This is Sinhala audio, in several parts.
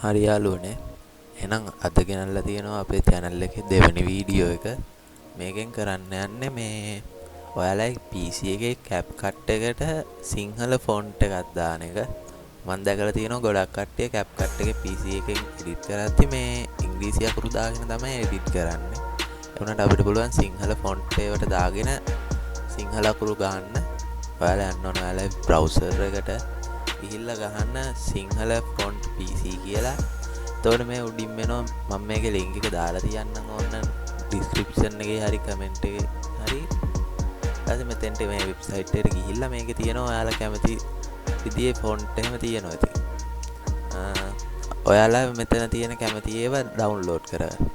හරි යාළුවනේ. එහෙනම් අද ගෙනල්ලා තියෙනවා අපේ channel එකේ දෙවෙනි වීඩියෝ එක. මේකෙන් කරන්න යන්නේ මේ ඔයාලගේ PC එකේ CapCut එකට සිංහල font එකක් දාන එක. මම දැකලා තියෙනවා ගොඩක් කට්ටිය CapCut එකේ PC එකෙන් edit කරද්දි මේ ඉංග්‍රීසි අකුරු දාගෙන තමයි edit කරන්නේ. ඒ වුණාට අපිට පුළුවන් සිංහල font ඒවට දාගෙන සිංහල අකුරු ගන්න. ඔයාලා යන්න ඕන ඔයාලගේ browser එකට ගිහිල්ලා ගහන්න සිංහල font PC කියලා. එතකොට මේ උඩින් වෙනවා මම මේකේ link එක දාලා තියන්නම් ඕන description එකේ හරි comment එකේ හරි. ඊට මෙතෙන්ට මේ website එකට ගිහිල්ලා මේකේ තියෙනවා ඔයාලා කැමති විදිහේ font එහෙම තියෙනවා ඉතින්. ඔයාලා මෙතන තියෙන කැමති ඒවා download කරගන්න.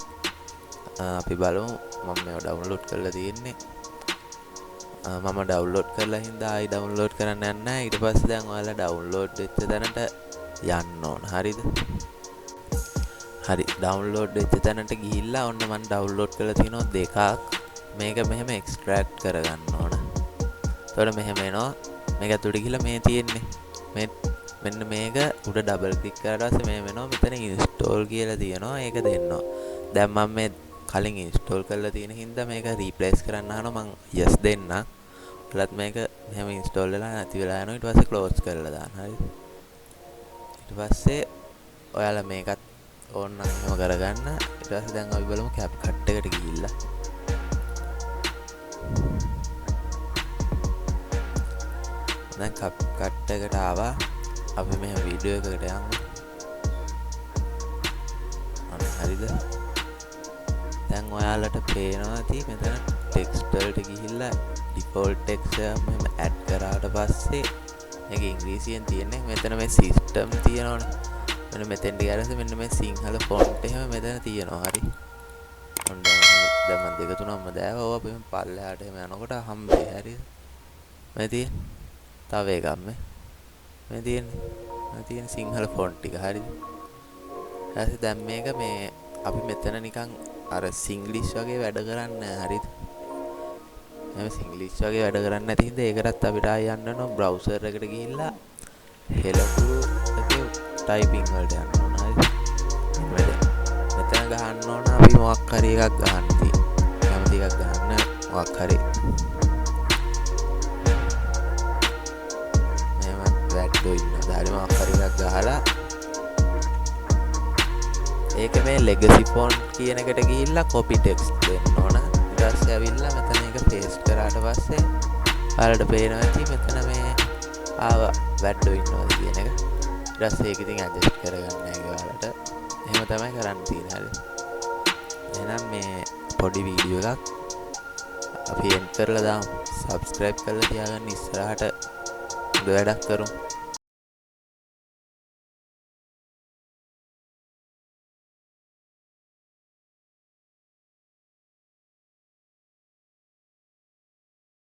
අපි බලමු මම මේවා download කරලා තියෙන්නේ. මම download කරලා හින්දා ආයි download කරන්න යන්න නැහැ. ඊට පස්සේ දැන් ඔයාලා download වෙච්ච තැනට යන්න ඕන. හරිද? හරි download වෙච්ච තැනට ගිහිල්ලා ඔන්න මම download කරලා තියෙනවා දෙකක්. මේක මෙහෙම extract කරගන්න ඕන. එතකොට මෙහෙම එනවා. මේක ඇතුළට ගිහිල්ලා මේ තියෙන්නේ. මෙන්න මේක උඩ double click කරලා පස්සේ මේ වෙනවා මෙතන install කියලා තියෙනවා. ඒක දෙන්නවා. දැන් මම මේ කලින් install කරලා තියෙන හින්දා මේක replace කරන්න අහනවා. මම yes දෙන්න. ඔයාලත් මේක මෙහෙම install වෙලා නැති වෙලා යනවා. ඊට පස්සේ close කරලා දාන්න. හරිද? ඊට පස්සේ ඔයාලා මේකත් ඕන නම් එහෙම කරගන්න. ඊට පස්සේ දැන් අපි බලමු CapCut එකට ගිහිල්ලා. දැන් CapCut එකට ආවා. අපි මේ වීඩියෝ එකකට යමු. හරිද? දැන් ඔයාලට පේනවා ඇති මෙතන text වලට ගිහිල්ලා default text එක මෙහෙම add කරාට පස්සේ මේක ඉංග්‍රීසියෙන් තියෙන්නේ. මෙතන මේ system තියෙනවනේ. මෙන්න මෙතෙන්ට ගියාට මෙන්න මේ සිංහල font එහෙම මෙතන තියෙනවා. හරි. ඔන්න දැන් මම දෙක තුනක්ම දාවා. ඔය අපි පල්ලෙහාට එහෙම යනකොට හම්බෙයි. හරිද? මේ තියෙන තව එකක් මේ තියෙන සිංහල font ටික. හරිද? ඊට දැන් මේක මේ අපි මෙතන නිකන් අර සිංග්ලිෂ් වගේ වැඩ කරන්නේ. හරිද? මේ සිංග්ලිෂ් වගේ වැඩ කරන්නේ නැති හින්දා ඒකටත් අපිට ආය යන්න ඕන browser එකට ගිහිල්ලා හෙලකුරු එකේ typing වලට යන්න ඕන. හරිද? මෙතන ගහන්න ඕන අපි මොකක් හරි එකක් ගන්න තියෙනවා. කැමති එකක් ගන්න මොකක් හරි. මේව වැට්ටෝ ඉන්නවා. හරි මොකක් හරි එකක් ගහලා ඒක මේ legacy font කියන එකට ගිහිල්ලා copy text දෙන්න ඕන. ඊට පස්සේ ඇවිල්ලා මෙතන ඒක paste කරාට පස්සේ ඔයාලට පේනවා ඇති මෙතන මේ ආව වැට්ටෝ ඉන්නවාද කියන එක. ඊට පස්සේ ඒක ඉතින් adjust කරගන්න එක ඔයාලට. එහෙම තමයි කරන්න තියෙන්නේ. හරි. එහෙනම් මේ පොඩි වීඩියෝ එකක් අපි end කරලා දාමු. subscribe කරලා තියාගන්න ඉස්සරහට හොඳ වැඩක් කරමු.